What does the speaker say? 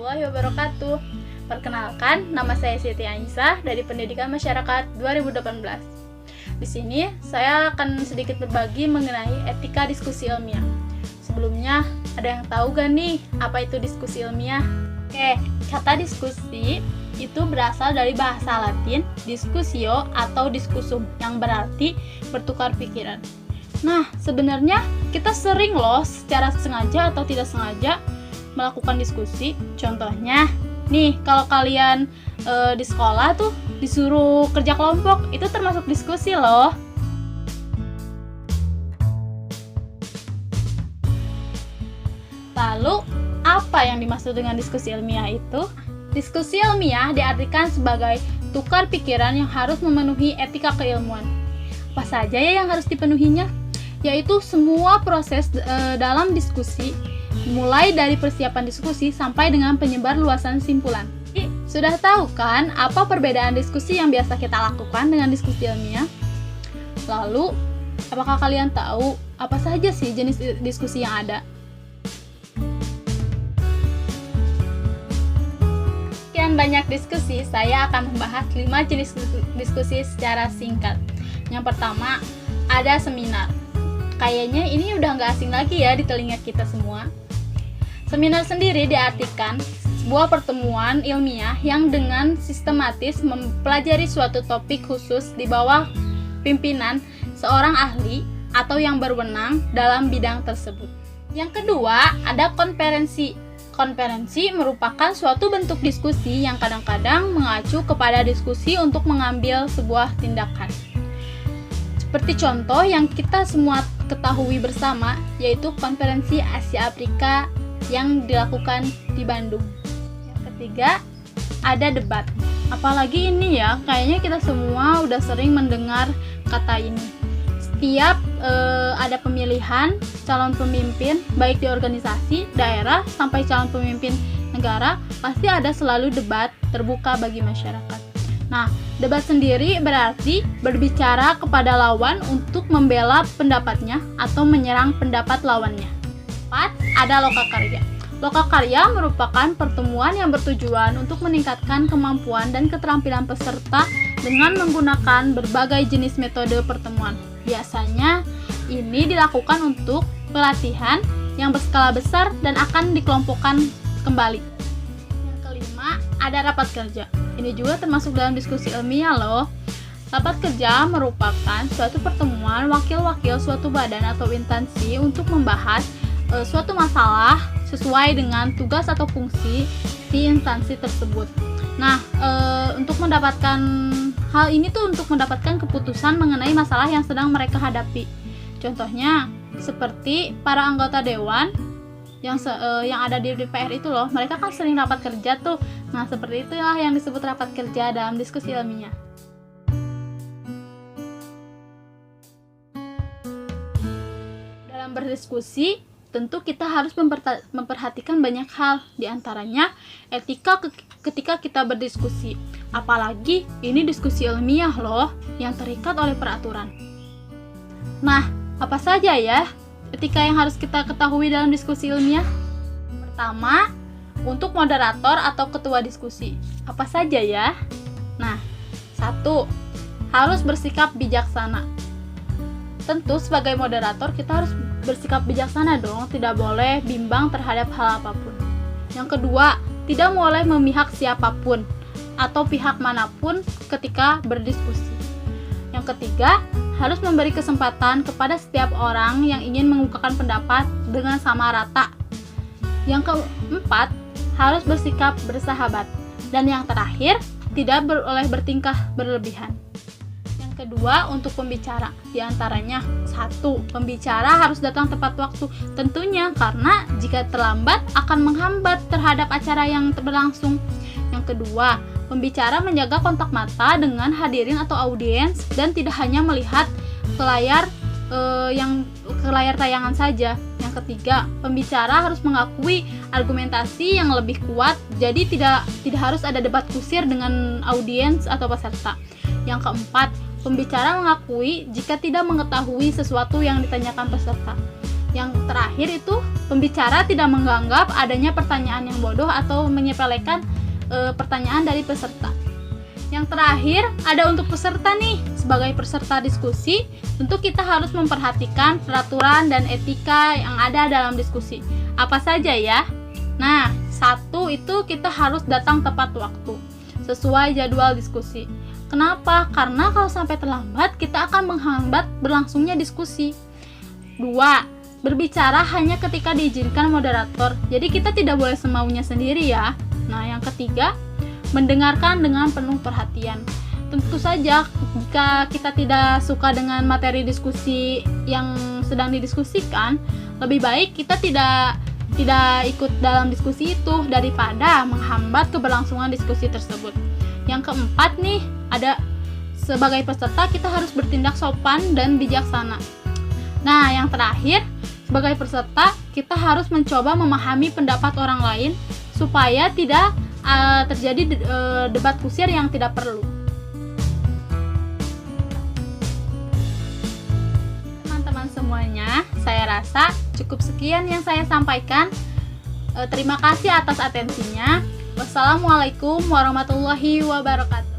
warahmatullahi wabarakatuh. Perkenalkan, nama saya Siti Aisyah dari Pendidikan Masyarakat 2018. Di sini saya akan sedikit berbagi mengenai etika diskusi ilmiah. Sebelumnya, ada yang tahu gak nih apa itu diskusi ilmiah? Oke, kata diskusi itu berasal dari bahasa Latin discussio atau discussum yang berarti bertukar pikiran. Nah, sebenarnya kita sering loh secara sengaja atau tidak sengaja melakukan diskusi. Contohnya, nih kalau kalian di sekolah tuh disuruh kerja kelompok, itu termasuk diskusi loh. Lalu, apa yang dimaksud dengan diskusi ilmiah itu? Diskusi ilmiah diartikan sebagai tukar pikiran yang harus memenuhi etika keilmuan. Apa saja ya yang harus dipenuhinya? Yaitu semua proses dalam diskusi, mulai dari persiapan diskusi sampai dengan penyebar luasan simpulan. Sudah tahu kan apa perbedaan diskusi yang biasa kita lakukan dengan diskusi ilmiah? Lalu, apakah kalian tahu apa saja sih jenis diskusi yang ada? Sekian banyak diskusi, saya akan membahas 5 jenis diskusi secara singkat. Yang pertama, ada seminar. Kayaknya ini udah nggak asing lagi ya di telinga kita semua. Seminar sendiri diartikan sebuah pertemuan ilmiah yang dengan sistematis mempelajari suatu topik khusus di bawah pimpinan seorang ahli atau yang berwenang dalam bidang tersebut. Yang kedua, ada konferensi. Konferensi merupakan suatu bentuk diskusi yang kadang-kadang mengacu kepada diskusi untuk mengambil sebuah tindakan. Seperti contoh yang kita semua ketahui bersama, yaitu konferensi Asia Afrika yang dilakukan di Bandung. Yang ketiga, ada debat. Apalagi ini ya, kayaknya kita semua udah sering mendengar kata ini. Setiap ada pemilihan calon pemimpin, baik di organisasi, daerah, sampai calon pemimpin negara, pasti ada selalu debat terbuka bagi masyarakat. Nah, debat sendiri berarti berbicara kepada lawan untuk membela pendapatnya atau menyerang pendapat lawannya. 4. Ada lokakarya. Lokakarya merupakan pertemuan yang bertujuan untuk meningkatkan kemampuan dan keterampilan peserta dengan menggunakan berbagai jenis metode pertemuan. Biasanya, ini dilakukan untuk pelatihan yang berskala besar dan akan dikelompokkan kembali. Yang kelima, ada rapat kerja. Ini juga termasuk dalam diskusi ilmiah loh. Rapat kerja merupakan suatu pertemuan wakil-wakil suatu badan atau instansi untuk membahas suatu masalah sesuai dengan tugas atau fungsi di instansi tersebut. Nah, untuk mendapatkan hal ini tuh untuk mendapatkan keputusan mengenai masalah yang sedang mereka hadapi. Contohnya seperti para anggota dewan yang ada di DPR itu loh, mereka kan sering rapat kerja tuh. Nah, seperti itulah yang disebut rapat kerja dalam diskusi ilmiah. Dalam berdiskusi, tentu kita harus memperhatikan banyak hal, diantaranya etika ketika kita berdiskusi. Apalagi ini diskusi ilmiah loh, yang terikat oleh peraturan. Nah, apa saja ya etika yang harus kita ketahui dalam diskusi ilmiah? Pertama, untuk moderator atau ketua diskusi. Apa saja ya? Nah, 1. Harus bersikap bijaksana. Tentu sebagai moderator kita harus bersikap bijaksana dong, tidak boleh bimbang terhadap hal apapun. Yang kedua, tidak boleh memihak siapapun atau pihak manapun ketika berdiskusi. Yang ketiga, harus memberi kesempatan kepada setiap orang yang ingin mengungkapkan pendapat dengan sama rata. Yang keempat, harus bersikap bersahabat. Dan yang terakhir, tidak boleh bertingkah berlebihan. Yang kedua, untuk pembicara, diantaranya 1. Pembicara harus datang tepat waktu, tentunya karena jika terlambat akan menghambat terhadap acara yang berlangsung. Yang kedua, pembicara menjaga kontak mata dengan hadirin atau audiens dan tidak hanya melihat ke layar tayangan saja. Yang ketiga, pembicara harus mengakui argumentasi yang lebih kuat, jadi tidak harus ada debat kusir dengan audiens atau peserta. Yang keempat, pembicara mengakui jika tidak mengetahui sesuatu yang ditanyakan peserta. Yang terakhir itu pembicara tidak menganggap adanya pertanyaan yang bodoh atau menyepelekan pertanyaan dari peserta. Yang terakhir ada untuk peserta nih. Sebagai peserta diskusi, tentu kita harus memperhatikan peraturan dan etika yang ada dalam diskusi. Apa saja ya? Nah, satu itu kita harus datang tepat waktu, sesuai jadwal diskusi. Kenapa? Karena kalau sampai terlambat, kita akan menghambat berlangsungnya diskusi. 2. Berbicara hanya ketika diizinkan moderator. Jadi kita tidak boleh semaunya sendiri ya. Nah, yang ketiga, mendengarkan dengan penuh perhatian. Tentu saja jika kita tidak suka dengan materi diskusi yang sedang didiskusikan, lebih baik kita tidak ikut dalam diskusi itu daripada menghambat keberlangsungan diskusi tersebut. Yang keempat nih, ada sebagai peserta kita harus bertindak sopan dan bijaksana. Nah, yang terakhir, sebagai peserta kita harus mencoba memahami pendapat orang lain supaya tidak terjadi debat kusir yang tidak perlu. Teman-teman semuanya, saya rasa cukup sekian yang saya sampaikan. Terima kasih atas atensinya. Wassalamualaikum warahmatullahi wabarakatuh.